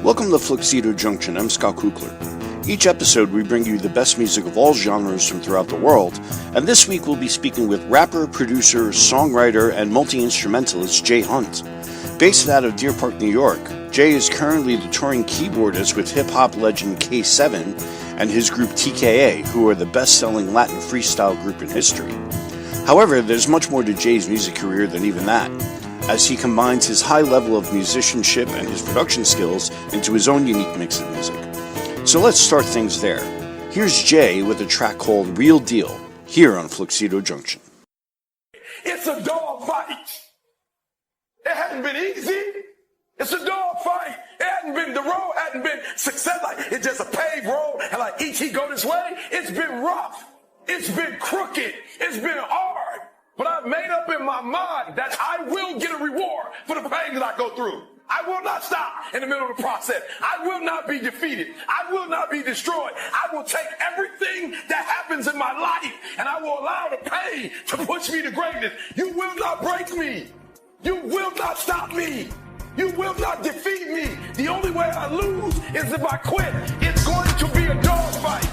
Welcome to Fluxedo Junction. I'm Scott Kuchler. Each episode, we bring you the best music of all genres from throughout the world, and this week we'll be speaking with rapper, producer, songwriter, and multi-instrumentalist Jay Hunt. Based out of Deer Park, New York, Jay is currently the touring keyboardist with hip-hop legend K7 and his group TKA, who are the best-selling Latin freestyle group in history. However, there's much more to Jay's music career than even that, as he combines his high level of musicianship and his production skills into his own unique mix of music. So let's start things there. Here's Jay with a track called Real Deal, here on Fluxedo Junction. It's a dog fight. It hadn't been easy. It's a dog fight. The road hadn't been success. Like, it's just a paved road, and like each he go this way, it's been rough. It's been crooked. It's been hard. But I've made up in my mind that I will get a reward for the pain that I go through. I will not stop in the middle of the process. I will not be defeated. I will not be destroyed. I will take everything that happens in my life and I will allow the pain to push me to greatness. You will not break me. You will not stop me. You will not defeat me. The only way I lose is if I quit. It's going to be a dog fight.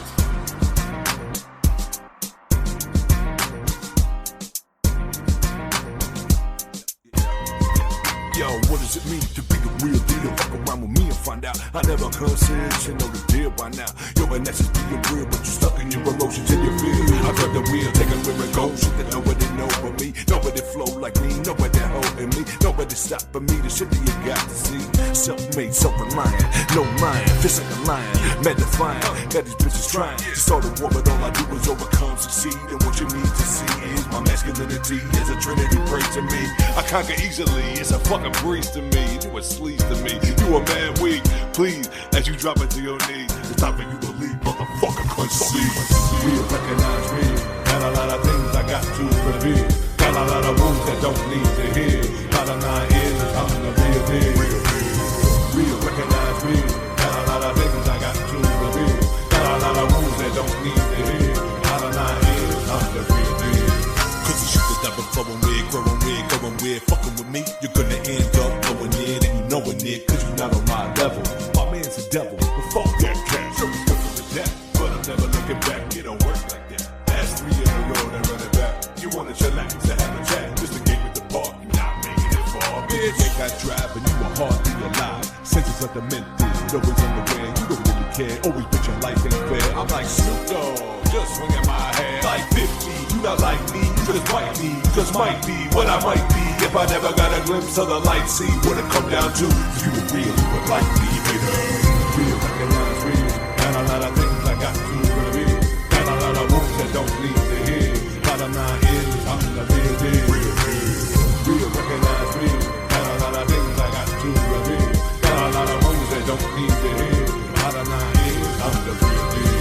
Yo, what does it mean to be the real deal? Fuck around with me and find out. I never considered you know the deal by now. Yo, and that's just being real, but you stuck in your emotions and your fear. I grab the wheel, take a where it goes. Shit that nobody know but me. Nobody flow like me, nobody holding me. Nobody stopping me, the shit that you got to see. Self-made, self-reliant, no mind, fist like a lion, mad defiant. Got these bitches trying to start a war, but all I do is overcome, succeed. And what you need to see is my masculinity is a trinity, pray to me. I conquer easily, it's a fucking breeze to me, you a sleaze to me. You a man weak, please, as you drop it to your knees. It's time for you to believe, motherfucker, conceive. Real, recognize me. Got a lot of things I got to reveal. Got a lot of wounds that don't need to heal. Lot of 9 years, I'm the real deal. Real, recognize me. Got a lot of things I got to reveal. Got a lot of wounds that don't need to heal. Lot of 9 years, I'm the real deal. Cause the shit that I've been flowing with, growing with, going with, fucking with me, you're gonna end up going in and you knowing it, cause you're not on my level. My man's a devil, but fuck that cat. Sure, he's good for the death, but I'm never looking back. It don't work like that. That's 3 in a row and run it back. You wanna chillax to have a chat, just a game at the park. You're not making it far, bitch. You think I drive and you are hardly alive. Senses like the mental, always underwear. You don't really care, always bitch your life ain't fair. I'm like Snoop Dogg, just swinging my hair. Like 50, you not like me, just might be, just might be what I might be. If I never got a glimpse of the light, see what it come down to. If you were real, you would like me, baby. Real, recognize real. Got a lot of things I got to reveal. Got a lot of wounds that don't need to heal. Lot of 9 years, I'm the real deal. Real, recognize real. Got a lot of things I got to reveal. Got a lot of wounds that don't need to heal. Lot of 9 years, I'm the real deal.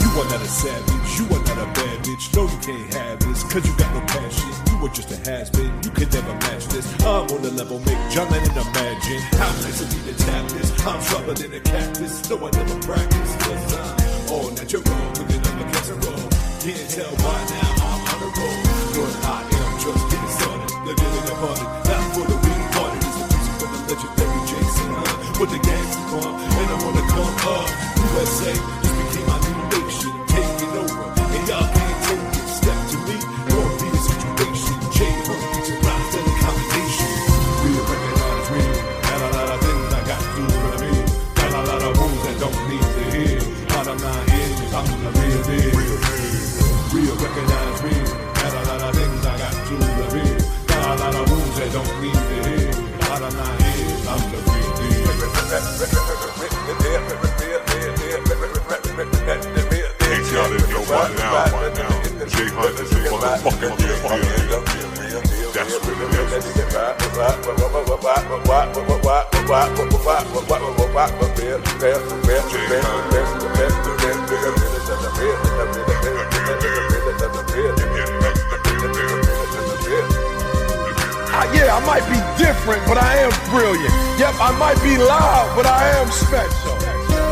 You are not a savage, you are not a bad bitch. No, you can't have this, cause you got no passion. You are just a has-been, you could never match this. I'm on the level, make John Lennon imagine. How nice it be to tap this. I'm sharper than a cactus, no I never practice. Cause I'm all natural, cooking up a casserole. Can't tell why now I'm on the road. But I am just getting started, living in the party. Not for the weak party, it's a music for the legendary Jason Hunt. With the gangster on, and I wanna come up. USA just became my new nation, taking over. And y'all can't take it, step to me, or be the situation. Jay Hunt, beats and rhymes, and a combination. Real, recognize real. Got a lot of things I got to reveal. Got a lot of wounds that don't need to heal. Lot of 9 years, I'm the real deal. Real, recognize real. Got a lot of things I got to reveal. Got a lot of wounds that don't need to heal. Lot of 9 years, I'm the real deal. Hey, y'all didn't know by now, Jay Hunt is a motherfucking real deal. That's what it Yeah, I might be different, but I am brilliant. Yep, I might be loud, but I am special.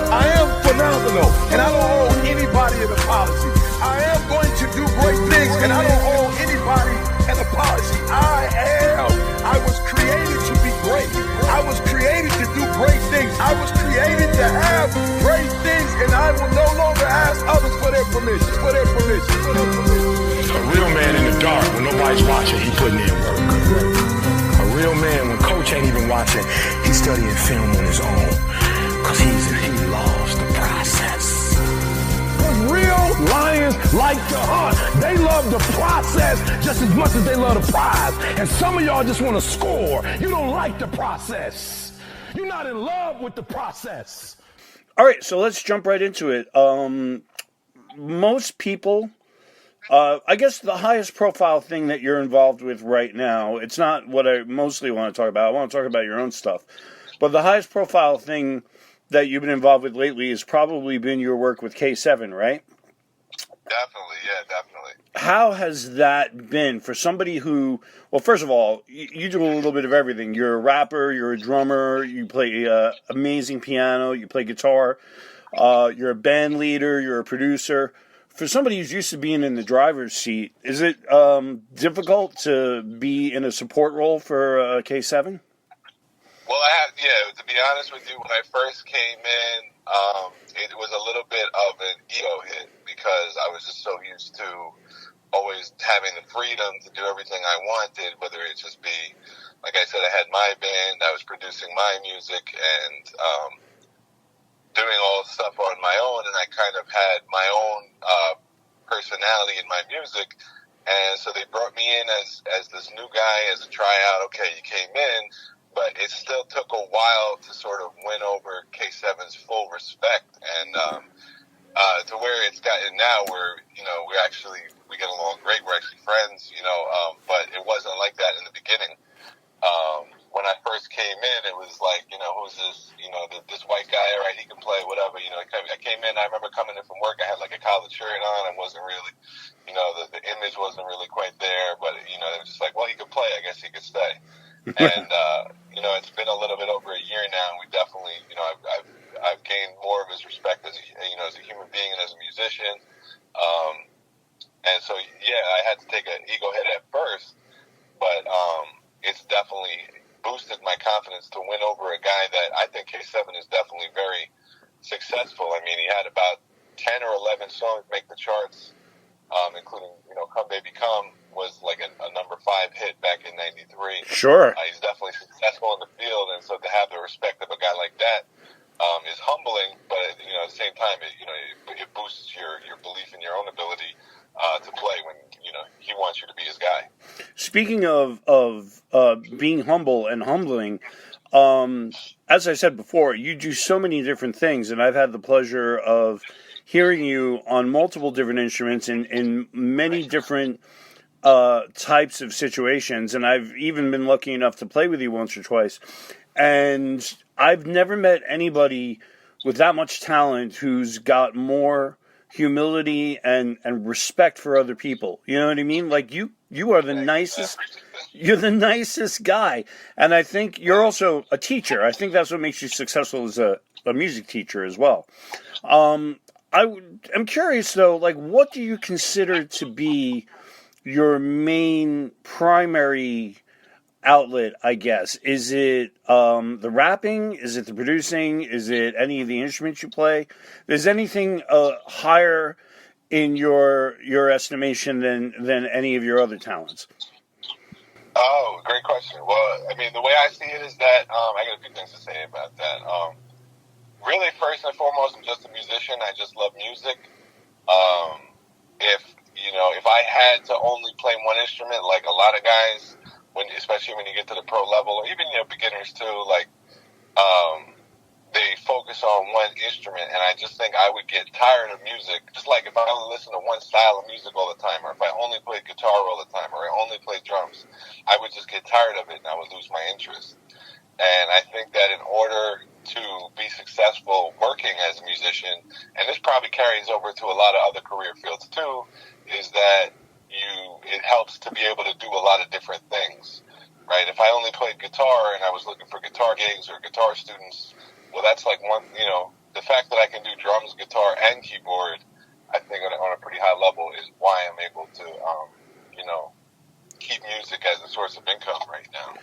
I am phenomenal, and I don't owe anybody an apology. I am going to do great things, and I don't owe anybody an apology. I was created to be great. I was created to do great things. I was nobody's watching, he putting in work. A real man, when coach ain't even watching, he's studying film on his own. Because he loves the process. Because real lions like to hunt. They love the process just as much as they love the prize. And some of y'all just want to score. You don't like the process. You're not in love with the process. All right, so let's jump right into it. Most people, I guess the highest profile thing that you're involved with right now, it's not what I mostly want to talk about. I want to talk about your own stuff. But the highest profile thing that you've been involved with lately has probably been your work with K7, right? Definitely, yeah, definitely. How has that been for somebody who, well, first of all, you do a little bit of everything. You're a rapper, you're a drummer, you play amazing piano, you play guitar, you're a band leader, you're a producer. For somebody who's used to being in the driver's seat, is it difficult to be in a support role for K7? Well, to be honest with you, when I first came in, it was a little bit of an ego hit because I was just so used to always having the freedom to do everything I wanted, whether it just be, like I said, I had my band, I was producing my music and doing all the stuff on my own, and I kind of had my own personality in my music. And so they brought me in as this new guy, as a tryout. Okay, you came in, but it still took a while to sort of win over K7's full respect, and to where it's gotten now, where we get along great. We're actually friends, but it wasn't like that in the beginning. When I first came in, it was like, who's this? This white guy, all right, he can play, whatever. I came in. I remember coming in from work. I had like a collared shirt on. I wasn't really, the image wasn't really quite there, but they were just like, well, he could play. I guess he could stay. And it's been a little bit over a year now, and we definitely, I've gained more of his respect as a human being and as a musician. And so I had to take an ego hit at first, but it's definitely boosted my confidence to win over a guy that I think K7 is definitely very successful. I mean, he had about 10 or 11 songs make the charts, including, Come Baby Come was like a number 5 hit back in '93. Sure. He's definitely successful in the field, and so to have the respect of a guy like that is humbling, but at the same time, it boosts your belief in your own ability to play when he wants you to be his guy. Speaking of being humble and humbling, as I said before, you do so many different things, and I've had the pleasure of hearing you on multiple different instruments in many different types of situations, and I've even been lucky enough to play with you once or twice, and I've never met anybody with that much talent who's got more humility and respect for other people. You know what I mean? Like you are the nicest. You're the nicest guy, and I think you're also a teacher. I think that's what makes you successful as a music teacher as well. I'm curious though, like, what do you consider to be your main primary outlet, I guess? Is it the rapping? Is it the producing? Is it any of the instruments you play? Is anything higher in your estimation than any of your other talents? Oh, great question. Well, I mean, the way I see it is that I got a few things to say about that. Really, first and foremost, I'm just a musician. I just love music. If I had to only play one instrument, like a lot of guys, especially when you get to the pro level, or even beginners too, like they focus on one instrument, and I just think I would get tired of music. Just like if I only listen to one style of music all the time, or if I only played guitar all the time, or I only played drums, I would just get tired of it, and I would lose my interest. And I think that in order to be successful working as a musician, and this probably carries over to a lot of other career fields too, is that it helps to be able to do a lot of different things, right? If I only played guitar and I was looking for guitar gigs or guitar students, well, that's like one, the fact that I can do drums, guitar, and keyboard, I think on a pretty high level is why I'm able to, keep music as a source of income right now.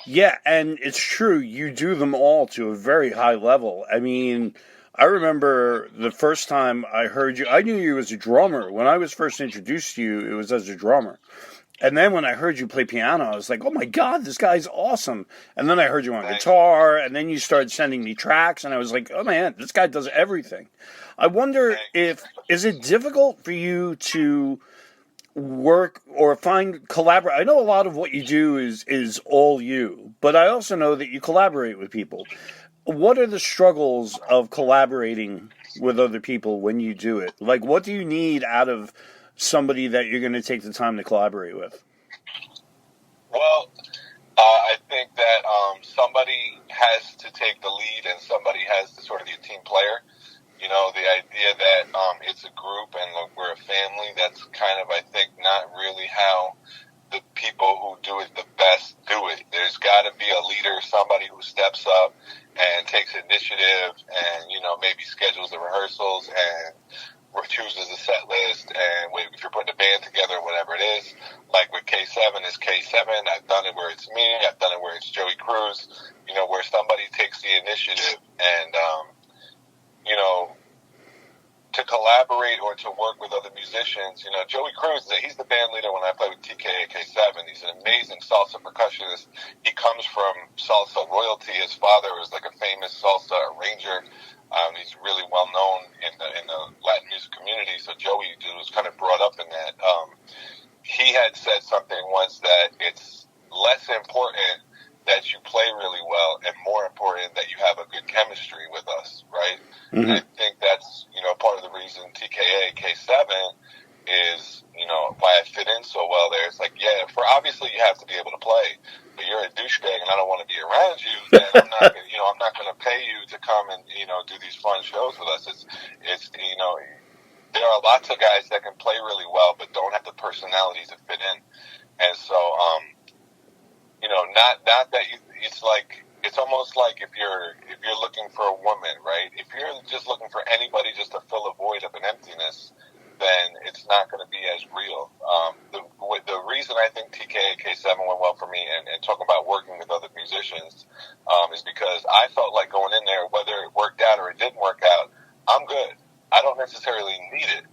Yeah, and it's true, you do them all to a very high level. I mean, I remember the first time I heard you, I knew you as a drummer. When I was first introduced to you, it was as a drummer. And then when I heard you play piano, I was like, oh my God, this guy's awesome. And then I heard you on guitar, and then you started sending me tracks, and I was like, oh man, this guy does everything. I wonder is it difficult for you to work or collaborate? I know a lot of what you do is all you, but I also know that you collaborate with people. What are the struggles of collaborating with other people when you do it? Like, what do you need out of somebody that you're going to take the time to collaborate with? Well, I think that somebody has to take the lead and somebody has to sort of be a team player. You know, the idea that it's a group and we're a family, that's kind of, I think, not really how the people who do it the best do it. There's got to be a leader, somebody who steps up and takes initiative and, you know, maybe schedules the rehearsals and chooses a set list, and if you're putting a band together, whatever it is, like with K7 is K7. I've done it where it's me. I've done it where it's Joey Cruz. You know, where somebody takes the initiative and, you know, to collaborate or to work with other musicians. You know, Joey Cruz, he's the band leader when I play with TKA K7. He's an amazing salsa percussionist. He comes from salsa royalty. His father was like a famous salsa arranger. He's really well known in the Latin music community. So Joey was kind of brought up in that. He had said something once that it's less important that you play really well and more important that you have a good chemistry with us, right? Mm-hmm. And I think that's, you know, part of the reason TKA K7 is, you know, why I fit in so well there. It's like, yeah, obviously you have to be able to play, but you're a douchebag and I don't want to be around you, then I'm not going to pay you to come and, you know, do these fun shows with us. It's you know, there are lots of guys that can play really well but don't have the personality to fit in. And so, you know, not that it's like, it's almost like if you're looking for a woman, right? If you're just looking for anybody just to fill a void of an emptiness, then it's not going to be as real. The reason I think TKA K7 went well for me and talking about working with other musicians is because I felt like going in there, whether it worked out or it didn't work out, I'm good. I don't necessarily need it.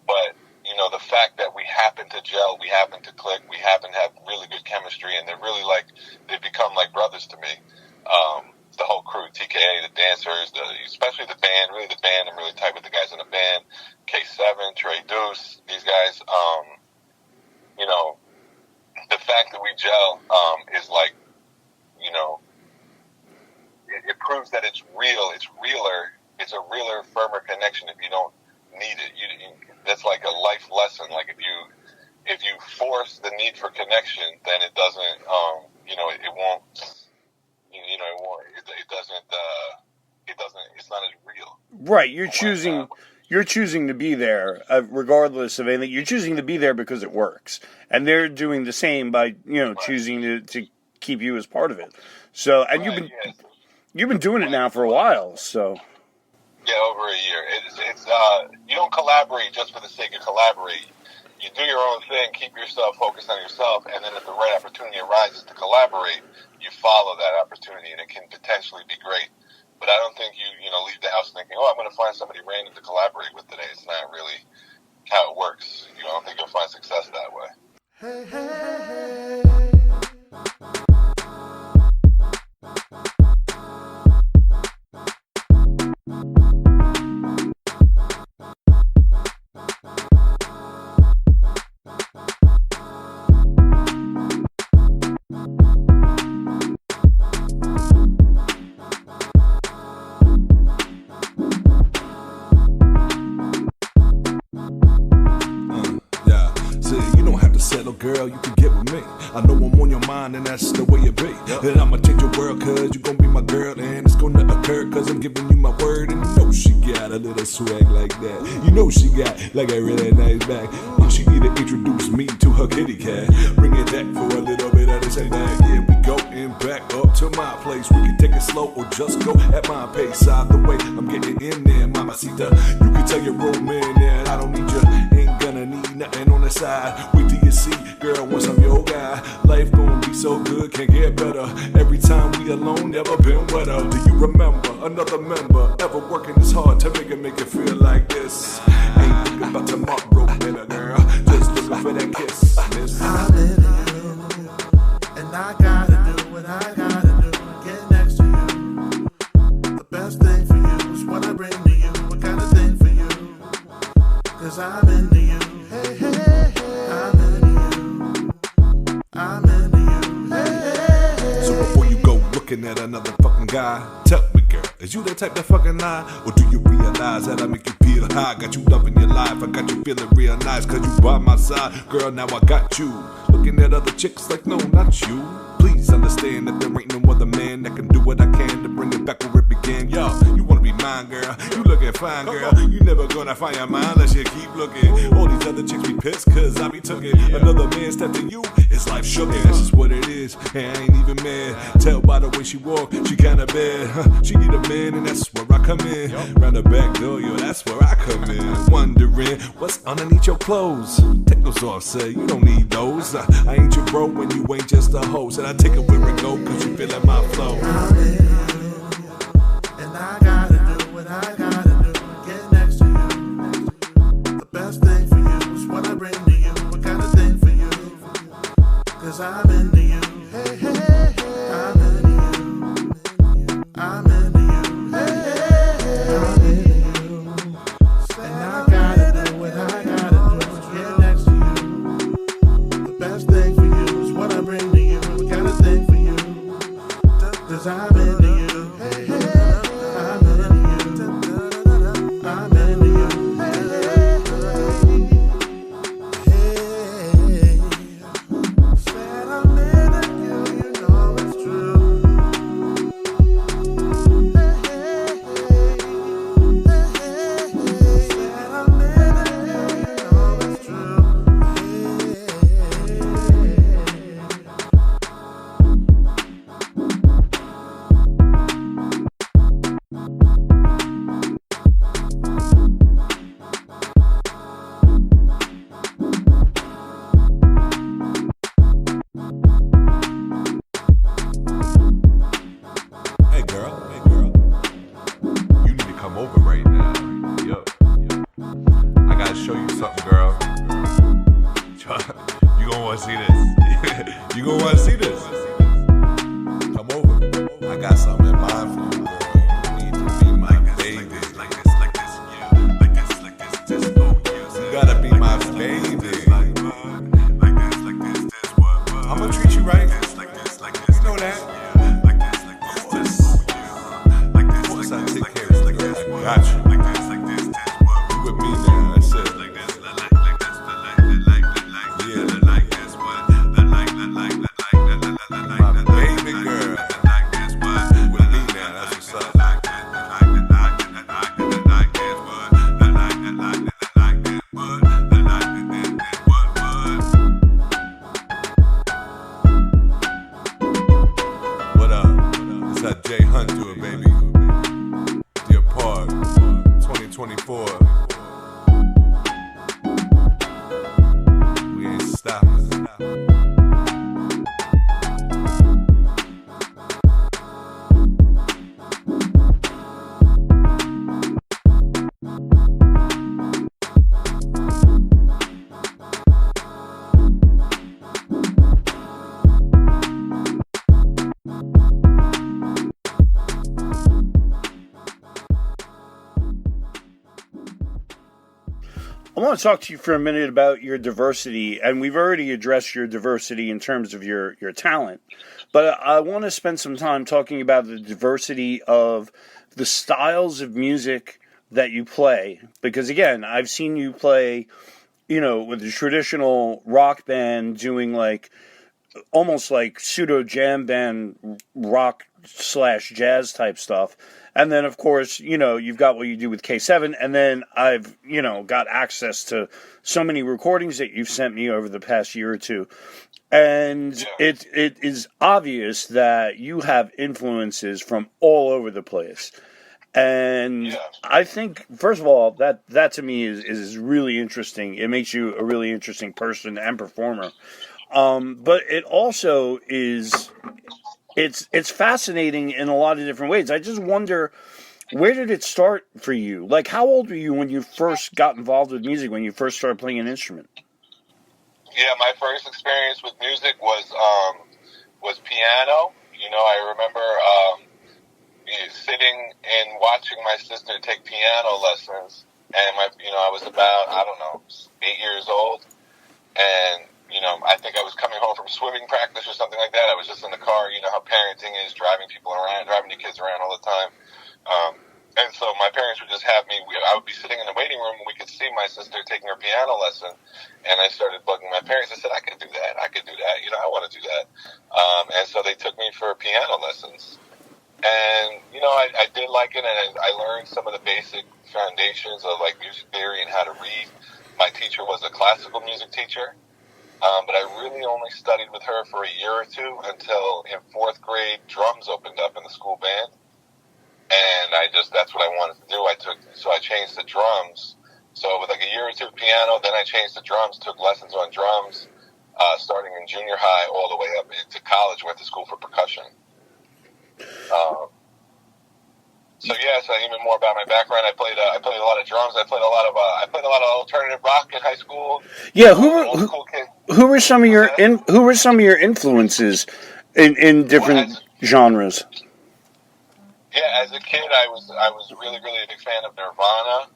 But, you know, the fact that we happen to gel, we happen to click, we happen to have really good chemistry, and they're really like, they become like brothers to me. The whole crew, TKA, the dancers, especially the band, really the band. I'm really tight with the guys in the band. K7, Trey Deuce, these guys, you know, the fact that we gel is like, you know, it proves that it's real. It's realer. It's a realer, firmer connection if you don't need it. That's like a life lesson. Like if you force the need for connection, then it doesn't, you know, it won't. You know, it doesn't, it's not as real. Right. You're choosing to be there, regardless of anything. You're choosing to be there because it works. And they're doing the same by, you know, choosing to keep you as part of it. So, and you've been doing it now for a while, so. Yeah, over a year. It's you don't collaborate just for the sake of collaborating. You do your own thing, keep yourself focused on yourself, and then if the right opportunity arises to collaborate, you follow that opportunity, and it can potentially be great. But I don't think you leave the house thinking, oh, I'm going to find somebody random to collaborate with today. It's not really how it works. I don't think you'll find success that way. Hey, hey, hey. Girl, you can get with me. I know I'm on your mind and that's the way it be. And I'ma change your world cause you gon' be my girl. And it's gonna occur cause I'm giving you my word. And you know she got a little swag like that. You know she got like a really nice back. And she need to introduce me to her kitty cat. Bring it back for a little bit of this and that. Yeah, we go and back up to my place. We can take it slow or just go at my pace. Either way, I'm getting in there, mamacita. You can tell your old man that I don't need you. Ain't gonna need nothing on the side. Wait till you see, girl, once I'm your guy. Life gonna be so good, can't get better. Every time we alone, never been wetter. Do you remember another member ever working this hard to make it feel like this. Ain't thinking about tomorrow, better girl, just looking for that kiss. I'm into you, and I gotta do what I gotta do to get next to you. The best thing for you is what I bring to you. What kind of thing for you? 'Cause I'm into you. Hey, hey, hey. I'm into you. I'm into you. Hey, hey, hey. So before you go looking at another fucking guy, tell me, girl, is you that type to fucking lie? Or do you realize that I make you feel high? Got you loving your life, I got you feeling real nice. 'Cause you by my side, girl, now I got you. Looking at other chicks like, no, not you. Please understand that there ain't no other man that can do what I can to bring it back where it began. Yo, you wanna be mine, girl? You looking fine, girl. You never gonna find your mind unless you keep looking. All these other chicks be pissed 'cause I be tookin'. Another man step to you, it's life shookin'. That's just what it is, and I ain't even mad. Tell by the way she walk, she kinda bad. She need a man, and that's where I come in. Round the back door, yo, that's where I come in. Wondering what's underneath your clothes. Take those off, say you don't need those. I ain't your bro when you ain't just a hoe. Said I take it where it go, 'cause you feelin' my flow. I'm into you, and I gotta do what I gotta do to get next to you. The best thing for you is what I bring to you. What kind of thing for you? 'Cause I'm into you. Hey, hey, hey. I'm into you. I'm into you. Hey, hey, hey. I'm into you. And I gotta do what I gotta do to get next to you. The best thing for you is what I bring to you. What kind of thing for you? 'Cause I'm into you. Hey, hey, I'm into you. I'm into you. Hey, hey, hey. Said I'm into you, you know it's true. Hey, hey, hey. Hey, hey, hey. Said I'm into you, you know it's true. Hey, hey, hey. Hey girl, you need to come over right now. Yo, I gotta show you something, girl. You gonna wanna see this. You gonna wanna see this. Come over. I got something in mind for you, girl. You need to be my baby. You gotta be my baby. I'ma treat you right. You know that. Of course I take care of you, girl. I got you. You with me now, that's it. Yeah. My baby girl. You with me now, that's what's up. What up? It's how Jay Hunt do it, baby. Dear Park, 2024. We ain't stopping. I want to talk to you for a minute about your diversity, and we've already addressed your diversity in terms of your talent, but I want to spend some time talking about the diversity of the styles of music that you play, because again, I've seen you play, with a traditional rock band doing like almost like pseudo jam band rock / jazz type stuff. And then, of course, you've got what you do with K7, and then I've, got access to so many recordings that you've sent me over the past year or two. And it is obvious that you have influences from all over the place. And I think, first of all, that to me is really interesting. It makes you a really interesting person and performer. But it also is it's fascinating in a lot of different ways. I just wonder, where did it start for you? Like, how old were you when you first got involved with music, when you first started playing an instrument? Yeah, my first experience with music was piano. You know, I remember sitting and watching my sister take piano lessons, and I was about, I don't know, 8 years old, and I think I was coming home from swimming practice or something like that. I was just in the car. You know how parenting is, driving the kids around all the time. And so my parents would just have me, I would be sitting in the waiting room and we could see my sister taking her piano lesson. And I started bugging my parents. I said, I could do that. I I want to do that. And so they took me for piano lessons. And, I did like it, and I learned some of the basic foundations of like music theory and how to read. My teacher was a classical music teacher. But I really only studied with her for a year or two until in 4th grade, drums opened up in the school band. And that's what I wanted to do. So I changed to drums. So with like a year or two of piano, then I changed to drums, took lessons on drums, starting in junior high all the way up into college, went to school for percussion. So even more about my background, I played a lot of drums. I played a lot of alternative rock in high school. Yeah, who were some of your influences in different genres? Yeah, as a kid, I was really, really a big fan of Nirvana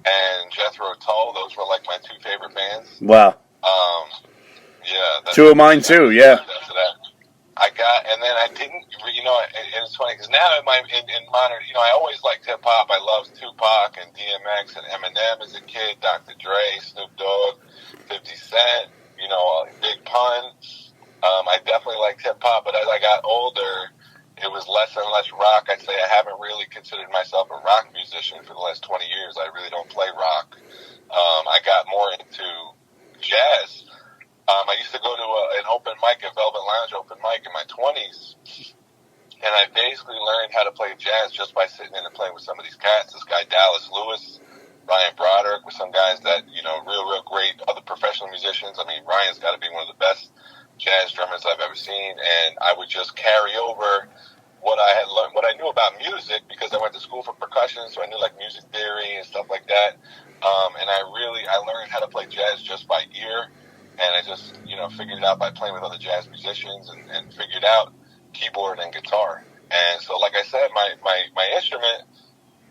and Jethro Tull. Those were like my 2 favorite bands. Wow. Yeah. 2 of mine too. Yeah. And then I didn't, and it's funny because now in modern, I always liked hip hop. I loved Tupac and DMX and Eminem as a kid, Dr. Dre, Snoop Dogg, 50 Cent, Big Pun. I definitely liked hip hop, but as I got older, it was less and less rock. I'd say I haven't really considered myself a rock musician for the last 20 years. I really don't play rock. I got more into jazz. I used to go to an open mic, a Velvet Lounge open mic in my 20s, and I basically learned how to play jazz just by sitting in and playing with some of these cats. This guy Dallas Lewis, Ryan Broderick, with some guys that, real great other professional musicians. I mean, Ryan's got to be one of the best jazz drummers I've ever seen, and I would just carry over what I had learned, what I knew about music, because I went to school for percussion, so I knew like music theory and stuff like that. And I learned how to play jazz just by ear, and I just, figured it out by playing with other jazz musicians and figured out keyboard and guitar. And so, like I said, my instrument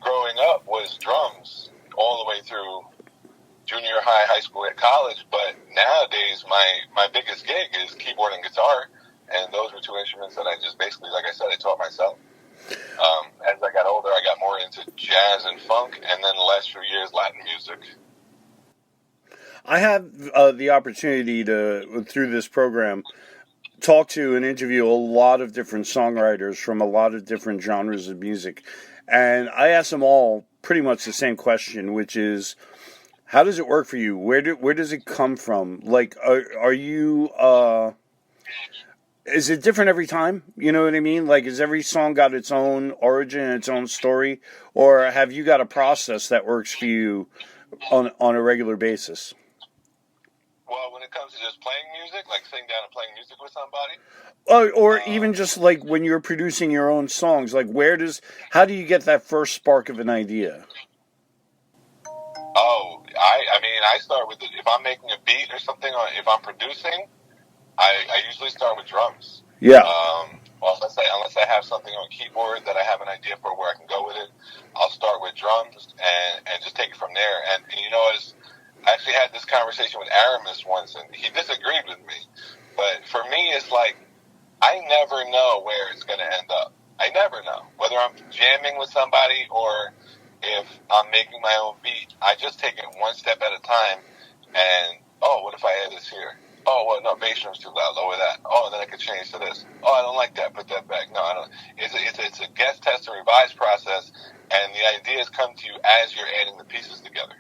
growing up was drums all the way through junior high, high school, and college. But nowadays, my biggest gig is keyboard and guitar. And those were 2 instruments that I just basically, like I said, I taught myself. As I got older, I got more into jazz and funk, and then the last few years, Latin music. I have the opportunity to, through this program, talk to and interview a lot of different songwriters from a lot of different genres of music. And I ask them all pretty much the same question, which is, how does it work for you? Where does it come from? Like, are you... is it different every time? You know what I mean? Like, has every song got its own origin and its own story? Or have you got a process that works for you on a regular basis? Well, when it comes to just playing music, like sitting down and playing music with somebody? Or even just like when you're producing your own songs, like how do you get that first spark of an idea? Oh, I start with, if I'm making a beat or something, or if I'm producing, I usually start with drums. Yeah. Unless I have something on keyboard that I have an idea for where I can go with it, I'll start with drums and just take it from there. And I actually had this conversation with Aramis once, and he disagreed with me. But for me, it's like, I never know where it's going to end up. I never know. Whether I'm jamming with somebody or if I'm making my own beat, I just take it one step at a time. And, what if I add this here? Oh, well, no, bass drum's too loud, lower that. Oh, then I could change to this. Oh, I don't like that, put that back. No, I don't. It's a guest, test, and revise process, and the ideas come to you as you're adding the pieces together.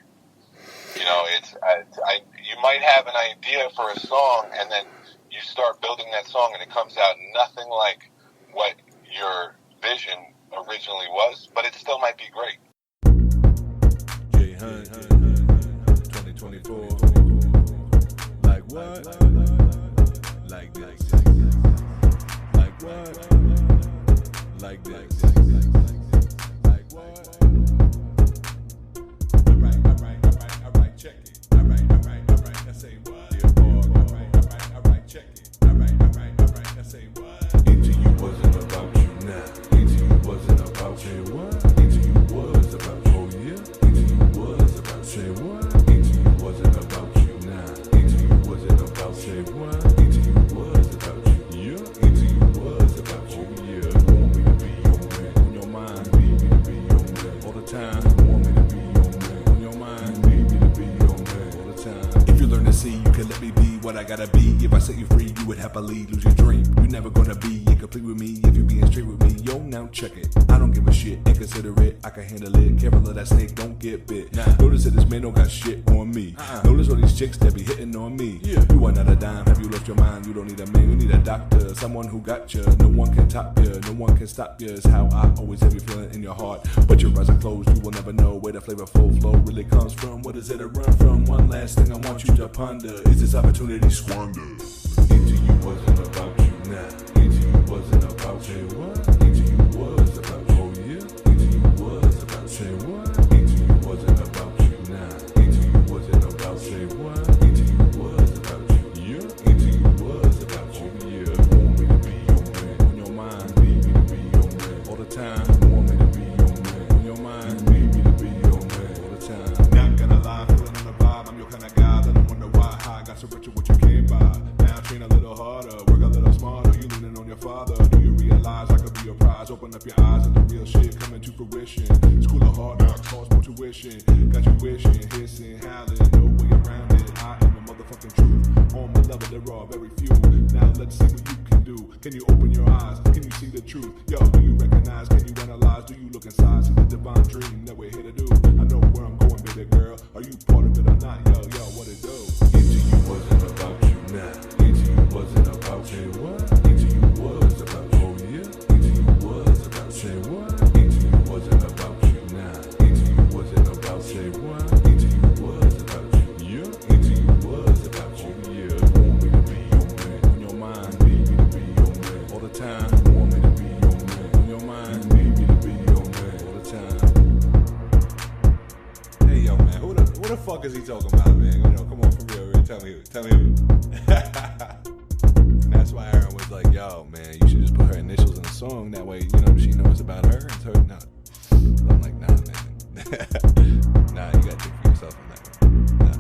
You might have an idea for a song, and then you start building that song, and it comes out nothing like what your vision originally was, but it still might be great. J Hunt, 2024. Like what? Like this. Like what? would happily lose your dream. You're never gonna be incomplete with me if you're being straight with me. Yo, now check it. I don't give a shit, inconsiderate. I can handle it. Careful of that snake, don't get bit. Notice that this man don't got shit on me. Notice all these chicks that be hitting on me. You are not a dime. Have you lost your mind? You don't need a man. You need a doctor. Someone who got you. No one can top you. No one can stop you. It's how I always have you feeling in your heart. But your eyes are closed. You will never know where the flavorful flow really comes from. What is it to run from? One last thing I want you to ponder. Is this opportunity squandered? Into you wasn't about you now. Into you wasn't about say what? Into you was about oh yeah. Into you was about say what? Into you wasn't about you now. Into you wasn't about say what? Into you was about you yeah. Into you was about you yeah. Want me to be your man on your mind. Need me to be your man all the time. Want me to be your man on your mind. Need me to be your man all the time. Not gonna lie, feeling on the vibe. I'm your kind of guy that don't wonder why I got so rich with what you can't buy. Now train a little harder, work a little smarter. You leaning on your father. Do you realize I could be your prize? Open up your eyes and the real shit coming to fruition. School of hard knocks, cost more tuition. Got you wishing, hissing, howling, no way around it. I am a motherfucking truth. On my level, there are very few. Now let's see what you can do. Can you open your eyes? Can you see the truth? Yo, do you recognize? Can you analyze? Do you look inside? See the divine dream that we're here to do? I know where I'm going, baby girl. Are you part of it or not? Yo, what it do? Into you wasn't about you now. Into you wasn't about say what? Into you was about oh yeah. Into you was about say what? Into you wasn't about you now. Into you wasn't about say what? Into you was about you yeah. Into you was about you yeah. Want me to be your man on your mind. Need me to be your man all the time. Want me to be your man on your mind. Need me to be your man all the time. Hey yo man, who the fuck is he talking about, man? You know, come on for real, man. Tell me who. And that's why Aaron was like, yo, man, you should just put her initials in the song. That way, you know, she knows about her. It's her. No. I'm like, nah, man. Nah, you got to think for yourself on that one. Nah.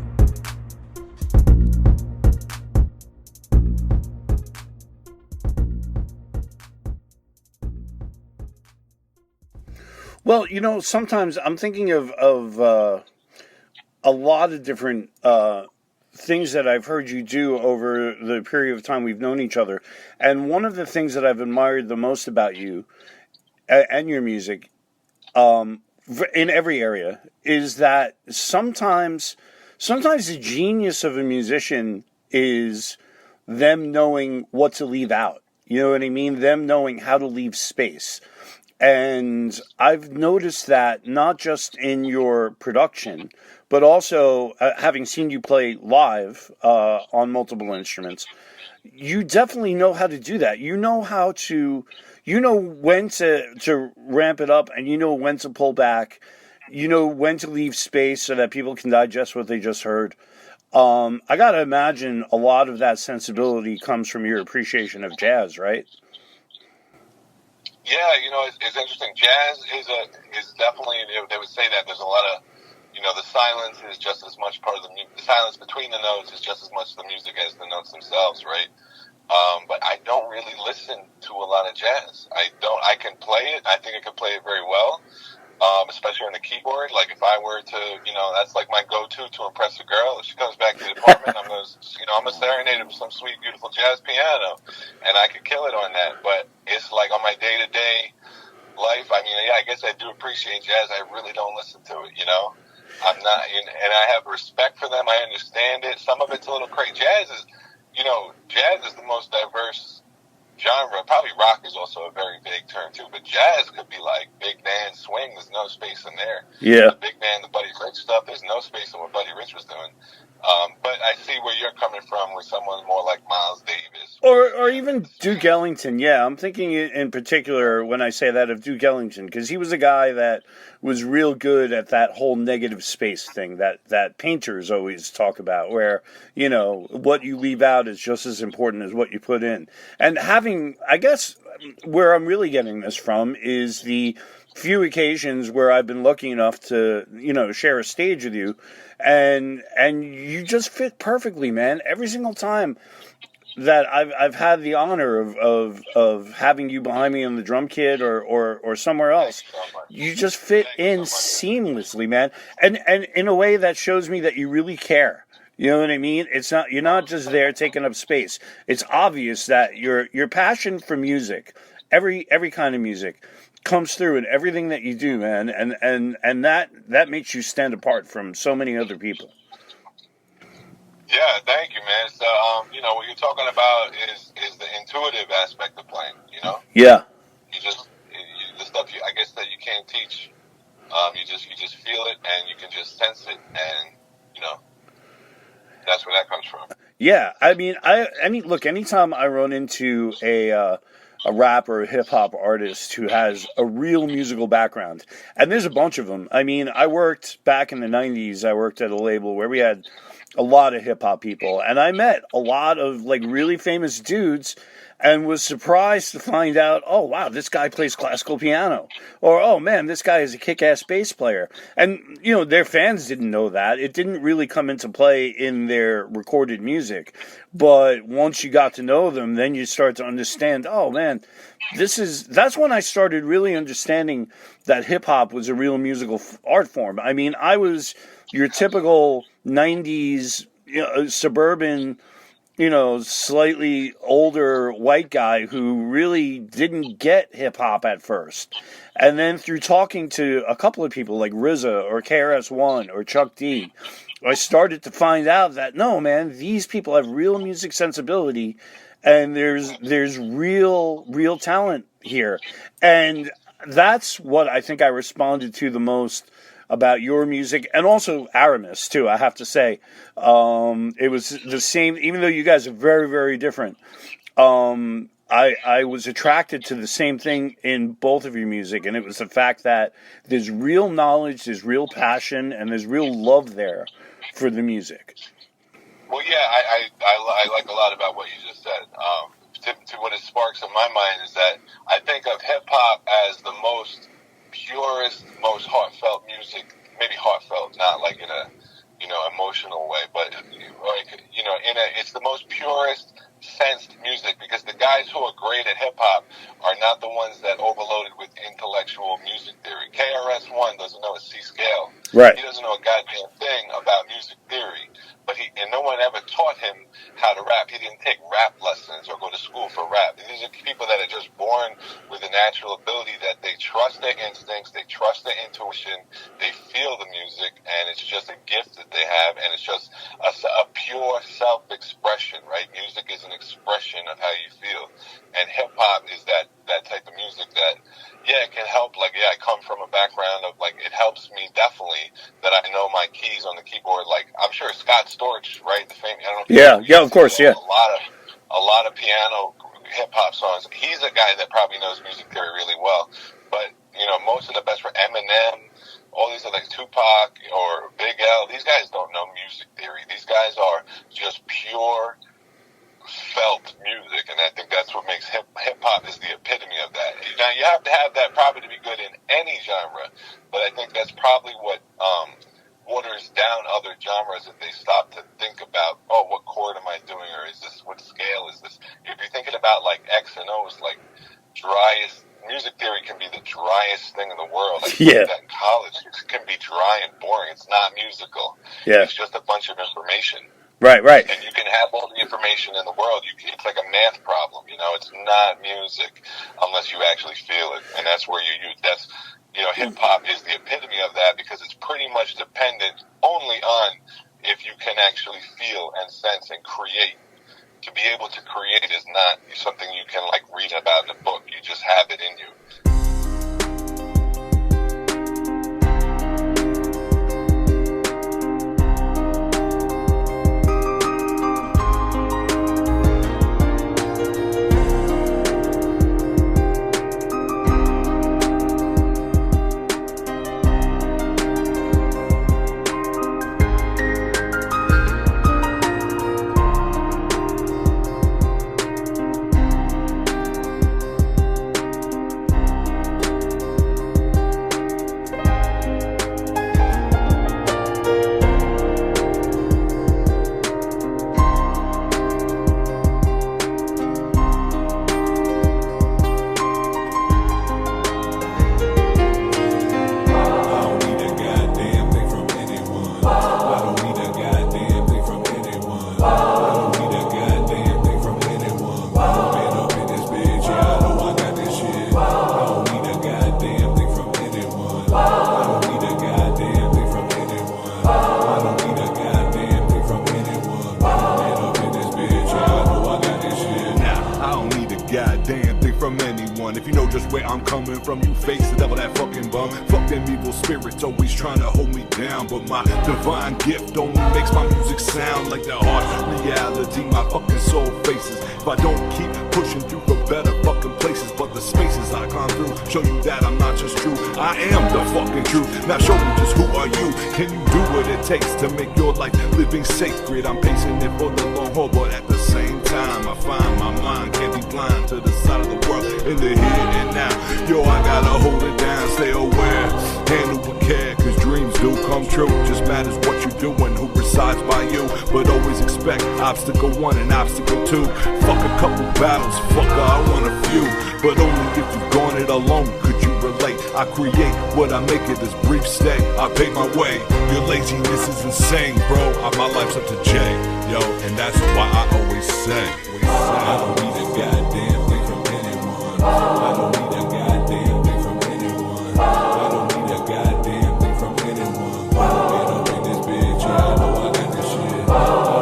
Well, you know, sometimes I'm thinking of a lot of different things that I've heard you do over the period of time we've known each other. And one of the things that I've admired the most about you and your music in every area is that sometimes the genius of a musician is them knowing what to leave out. You know what I mean? Them knowing how to leave space. And I've noticed that not just in your production, but also having seen you play live on multiple instruments, you definitely know how to do that. You know when to ramp it up, and you know when to pull back. You know when to leave space so that people can digest what they just heard. I gotta imagine a lot of that sensibility comes from your appreciation of jazz, right? Yeah, you know, it's interesting. Jazz is definitely, they would say that there's a lot of, you know, the silence is just as much part of the music. The silence between the notes is just as much the music as the notes themselves, right? But I don't really listen to a lot of jazz. I can play it. I think I can play it very well, especially on the keyboard. Like if I were to, you know, that's like my go-to to impress a girl. If she comes back to the apartment, I'm gonna serenade her with some sweet, beautiful jazz piano, and I could kill it on that. But it's like on my day-to-day life. I mean, yeah, I guess I do appreciate jazz. I really don't listen to it, you know. I'm not, and I have respect for them. I understand it. Some of it's a little crazy. Jazz is the most diverse genre. Probably rock is also a very big term too, but jazz could be like big band swing. There's no space in there. Yeah. The big band, the Buddy Rich stuff, there's no space in what Buddy Rich was doing. But I see where you're coming from with someone more like Miles Davis. Or even Duke Ellington. Yeah, I'm thinking in particular when I say that of Duke Ellington, because he was a guy that was real good at that whole negative space thing that painters always talk about, where, you know, what you leave out is just as important as what you put in. And having, I guess, where I'm really getting this from is the few occasions where I've been lucky enough to, you know, share a stage with you, and you just fit perfectly, man. Every single time that I've had the honor of having you behind me on the drum kit or somewhere else, you just fit in seamlessly, man. And in a way that shows me that you really care. You know what I mean? You're not just there taking up space. It's obvious that your passion for music, every kind of music, comes through in everything that you do, man, and that makes you stand apart from so many other people. Yeah, thank you, man. So, what you're talking about is the intuitive aspect of playing. Yeah. The stuff I guess that you can't teach. You just feel it, and you can just sense it, and that's where that comes from. Yeah, I mean, look, anytime I run into a rap or a hip hop artist who has a real musical background, and there's a bunch of them. I mean, I worked back in the 90s. I worked at a label where we had a lot of hip hop people, and I met a lot of like really famous dudes, and was surprised to find out, oh wow, this guy plays classical piano, or oh man, this guy is a kick-ass bass player. And their fans didn't know that. It didn't really come into play in their recorded music, but once you got to know them, then you start to understand, oh man, that's when I started really understanding that hip hop was a real musical art form. I mean, I was your typical 90s suburban, slightly older white guy who really didn't get hip-hop at first. And then through talking to a couple of people like RZA or KRS-One or Chuck D, I started to find out that, no, man, these people have real music sensibility, and there's real talent here. And that's what I think I responded to the most about your music, and also Aramis too, I have to say. It was the same, even though you guys are very, very different. I was attracted to the same thing in both of your music, and it was the fact that there's real knowledge, there's real passion, and there's real love there for the music. Well, yeah, I like a lot about what you just said. To what it sparks in my mind is that I think of hip-hop as the most purest, most heartfelt music, maybe heartfelt, not like in a, emotional way, but it's the most purest sensed music, because the guys who are great at hip hop are not the ones that overloaded with intellectual music theory. KRS-One doesn't know a C scale. Right. He doesn't know a goddamn thing about music theory, and no one ever taught him how to rap. He didn't take rap lessons or go to school for rap. These are people that are just born with a natural ability that they trust their instincts, they trust their intuition, they feel the music, and it's just a gift that they have, and it's just a pure self-expression, right? Music is an expression of how you feel, and hip-hop is that type of music that, yeah, it can help. Like, yeah, I come from a background of, like, it helps me definitely that I know my keys on the keyboard. Like, I'm sure Scott Storch, right? The famous, I don't know if yeah, of course, yeah. A lot of piano hip-hop songs. He's a guy that probably knows music theory really well, but, most of the best for Eminem, all these are like Tupac or Big L, these guys don't know music theory. These guys are just pure felt music, and I think that's what makes hip-hop is the epitome of that. Now, you have to have that probably to be good in any genre, but I think that's probably what waters down other genres if they stop to think about, oh, what chord am I doing, or what scale is this? If you're thinking about, like, X and O's, like, driest, music theory can be the driest thing in the world. Like, yeah. That in college, it can be dry and boring. It's not musical. Yeah. It's just a bunch of information. Right. And you can have all the information in the world. It's like a math problem, It's not music unless you actually feel it, and that's where hip hop is the epitome of that, because it's pretty much dependent only on if you can actually feel and sense and create. To be able to create is not something you can like read about in a book. You just have it in you. I don't need a goddamn thing from anyone. If you know just where I'm coming from, you face the devil, that fucking bum. Fuck them evil spirits always trying to hold me down, but my divine gift only makes my music sound like the harsh reality my fucking soul faces. If I don't keep pushing through for better fucking places, but the spaces I come through show you that I'm not just true, I am the fucking truth. Now show me just who are you? Can you do what it takes to make your life living sacred? I'm pacing it for the long haul, but at the same time I find my mind can't be blind to the side of the world in the here and now. Yo, I gotta hold it down, stay aware, handle with care, cause dreams do come true. Just matters what you do and who resides by you, but always expect obstacle 1 and obstacle 2. Fuck a couple battles, fucker, I want a few, but only if you've gone it alone could you relate. I create what I make it this brief stay. I pave my way, your laziness is insane, bro. My life's up to J, yo, and that's why I always say, I don't need a goddamn thing from anyone. I don't need a goddamn thing from anyone. I don't need a goddamn thing from anyone. Get up in this bitch, yeah, I know I got this shit. I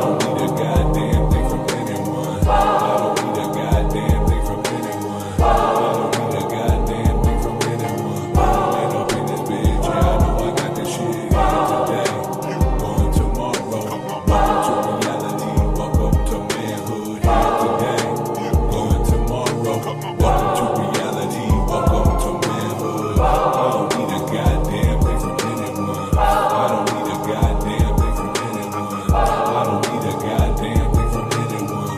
don't need a goddamn thing from anyone. I don't need a goddamn thing from anyone. I don't need a goddamn thing from anyone. Get up in this bitch, yeah, I know I got this shit. Today, going tomorrow. Welcome to reality. Welcome to manhood. Today, going tomorrow. Welcome to reality. Welcome to manhood. I don't need a goddamn thing from anyone. I don't need a goddamn thing from anyone. I don't need a goddamn thing from anyone.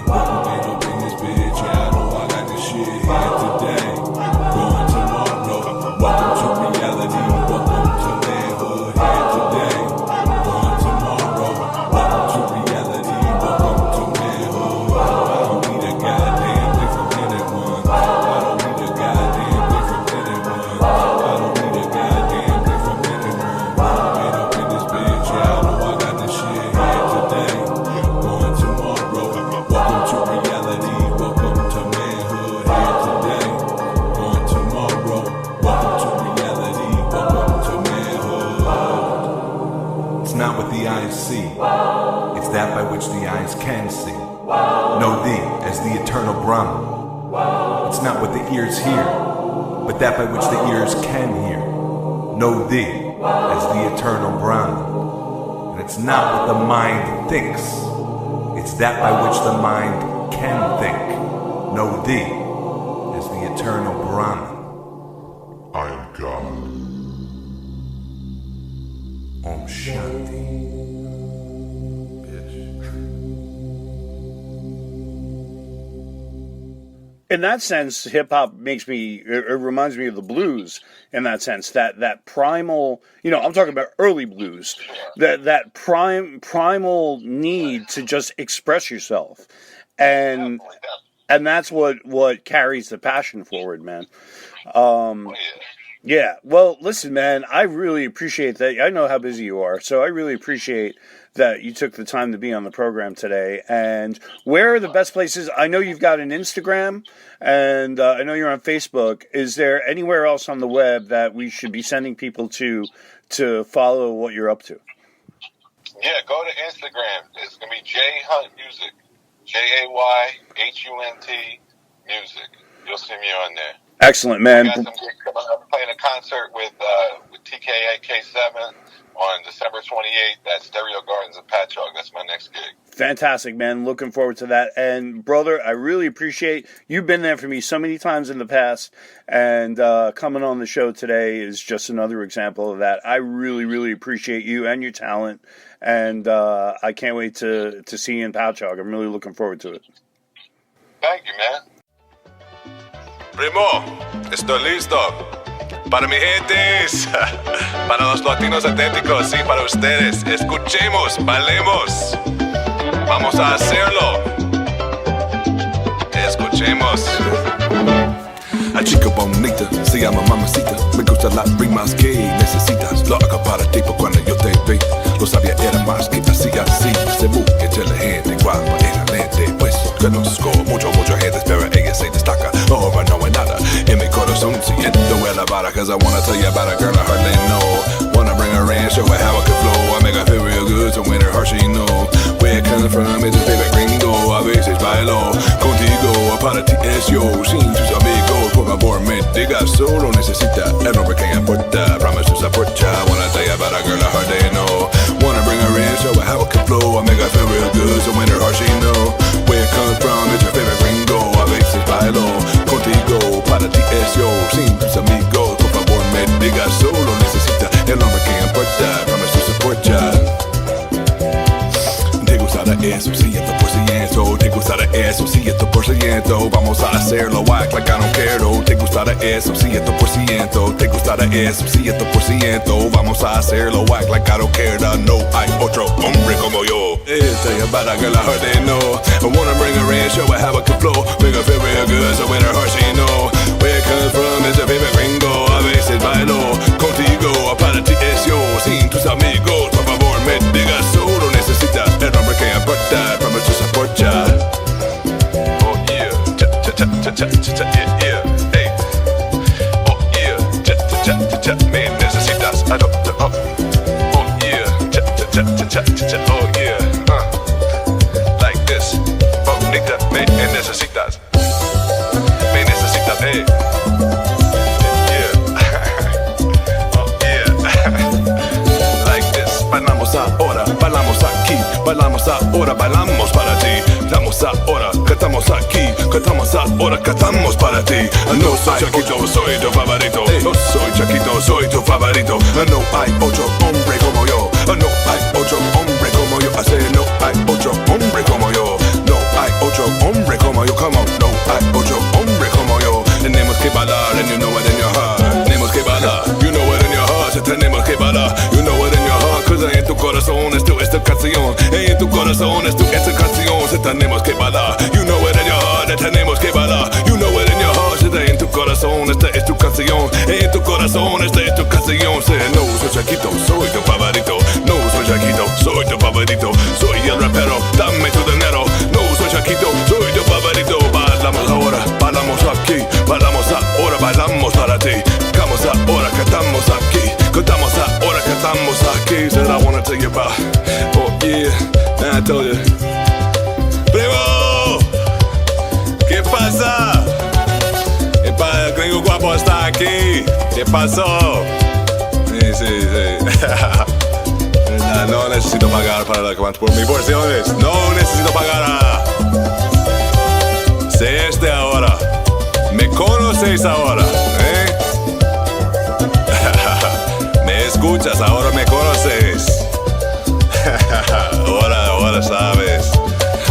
Get up in this bitch, yeah, I know I got this shit here today. Going tomorrow. Welcome to reality. Welcome to manhood. Here today. Going tomorrow. Welcome to reality. Welcome to manhood. I don't need a goddamn thing from anyone. I don't need a goddamn thing from anyone. I don't need a goddamn thing from anyone. Get up in this bitch, yeah, I know I got this shit here today. Going tomorrow. Welcome to reality. Welcome to manhood. Here today. Going tomorrow. Welcome to reality. Welcome to manhood. It's not what the eyes see. It's that by which the eyes can see. Know thee as the eternal Brahman. It's not what the ears hear, but that by which the ears can hear. Know thee as the eternal Brahman. And it's not what the mind thinks. It's that by which the mind can think. Know thee as the eternal Brahman. I am God. Om Shanti. In that sense, hip hop it reminds me of the blues. In that sense, that primal, I'm talking about early blues, that primal need to just express yourself, and that's what carries the passion forward, man. Yeah. Well, listen, man, I really appreciate that. I know how busy you are, so I really appreciate that you took the time to be on the program today. And where are the best places? I know you've got an Instagram, and I know you're on Facebook. Is there anywhere else on the web that we should be sending people to follow what you're up to? Yeah, go to Instagram. It's going to be J Hunt Music. JAYHUNT Music. You'll see me on there. Excellent, man. I'm playing a concert with TKA K7 on December 28th at Stereo Gardens in Patchogue. That's my next gig. Fantastic, man. Looking forward to that. And, brother, I really appreciate you've been there for me so many times in the past, and coming on the show today is just another example of that. I really, really appreciate you and your talent, and I can't wait to see you in Patchogue. I'm really looking forward to it. Thank you, man. Primo, estoy listo. Para mi gentes, para los latinos auténticos, sí, para ustedes. Escuchemos, bailemos. Vamos a hacerlo. Escuchemos. A chica bonita, se llama mamacita. Me gusta las rimas que necesitas. Lo hago para ti, por cuando yo te vi. Lo sabía, era más que así. Se busca entre la gente guapa en la mente. Pues conozco mucha gente, pero ella se destaca. Ahora no hay nada en mi corazón siguiendo la vara. Cause I wanna tell you about a girl I hardly know. Wanna bring her in, show her how I can flow. I make her feel real good, so when her heart she know. Where it comes from is a favorite gringo. A veces bailo contigo, para ti es yo. Sin tus amigos, por favor, me digas, solo necesita el nombre que importa. Promise to support ya. Wanna tell you about a girl, a hard day, no. Wanna bring her in, show her how it can flow. I make her feel real good, so when her heart she know where it comes from. It's your favorite gringo. A veces bailo contigo, para ti es yo. Sin tus amigos, por favor, me digas, solo necesita el nombre que importa. Promise to support ya. Te gustará eso, 100%. Te gustará eso, 100%. Vamos a hacerlo, act like I don't care. Te gustará eso, 100%. Te gustará eso, 100%. Vamos a hacerlo, act like I don't care. No hay otro hombre como yo. Tell you about a girl, I heard they know. I wanna bring her in, show her how it can flow. Make her feel real good, so in her heart she know where it comes from. It's her favorite gringo. A veces bailo contigo, para ti es yo. Sin tus amigos, por favor, me digas, solo necesita el nombre que importa. Promise to support ya. Oh yeah, yeah, yeah, hey. Oh yeah, me necesitas, adopta, oh. Oh yeah, oh yeah, like this. Bonita, me necesitas. Me necesitas, hey. Bailamos ahora, bailamos aquí, bailamos ahora, bailamos para ti. Damos ahora, cantamos aquí, cantamos ahora, cantamos para ti. No soy Chaquito, soy tu favorito. No soy Chaquito, soy tu favorito. No hay otro hombre como yo. No hay otro hombre como yo. I say no hay otro hombre como yo. No hay otro hombre como yo. Come on, no hay otro hombre como yo. Tenemos que bailar and you know it in your heart. Tenemos que bailar, you know it in your heart. Tenemos que bailar, you know it in your heart. Cause en tu corazón es tu esta canción. En tu corazón es tu esta canción. Se tenemos que bailar, you know it in your heart. Tenemos que bailar, you know it in your heart. Se en tu corazón esta es tu canción. En tu corazón esta es tu canción. Se no soy Chaquito, soy tu favorito. No soy Chaquito, soy tu favorito. Soy el rapero, dame tu dinero. No soy Chaquito, soy tu favorito. Bailamos ahora, bailamos aquí, bailamos ahora, bailamos para ti. Cantamos ahora, cantamos aquí, cantamos ahora, cantamos aquí. Said I wanna tell you about. Oh yeah, I told you. Primo, ¿qué pasa? El gringo guapo está aquí. ¿Qué pasó? Sí. No necesito pagar para por mis porciones. No necesito pagar. Sé este ahora. Me conoces ahora, ¿eh? Me escuchas, ahora me conoces. Ahora sabes.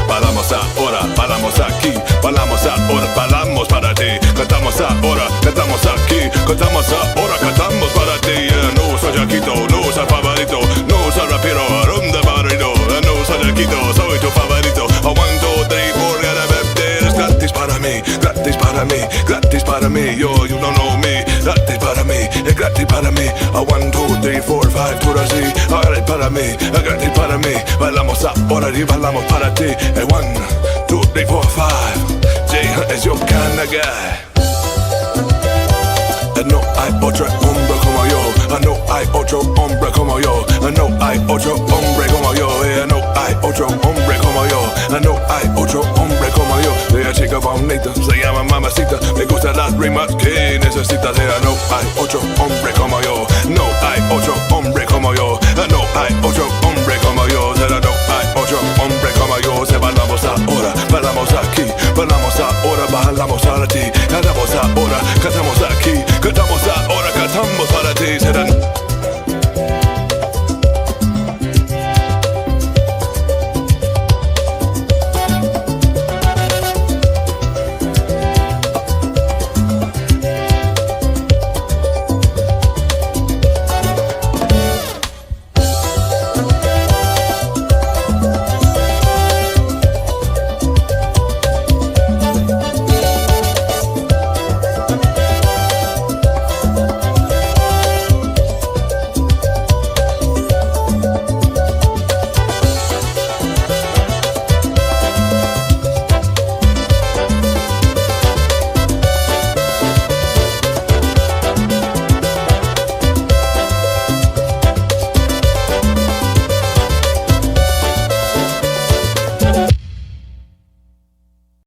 Bailamos ahora, bailamos aquí, bailamos ahora, bailamos para ti. Cantamos ahora, cantamos aquí, cantamos ahora, cantamos para ti. No soy Chaquito, no soy favorito, no soy rapero, ¿dónde favorito? No soy Chaquito, soy tu favorito. 1, 2, 3, 4, es gratis para mí, gratis para mí, gratis para mí. Yo, you don't know me, gratis para mí, es gratis para mí. 1, 2, 3, 4, 5, tú así, gratis para mí, es gratis para mí. Bailamos ahora y bailamos para ti. 1, 2, 3, 4, 5. J is your kind of guy. No hay otro hombre como yo. No hay otro hombre como yo. No hay otro hombre como yo. No hay otro hombre como yo. No hay otro hombre como yo. Ella chica bonita, se llama mamacita. Me gustan las rimas que necesitas. No hay otro hombre como yo. No hay otro hombre como yo. No hay otro hombre como yo. No hay otro hombre como yo. Se bailamos ahora, bailamos aquí, bailamos ahora, bailamos a ti. Cantamos ahora.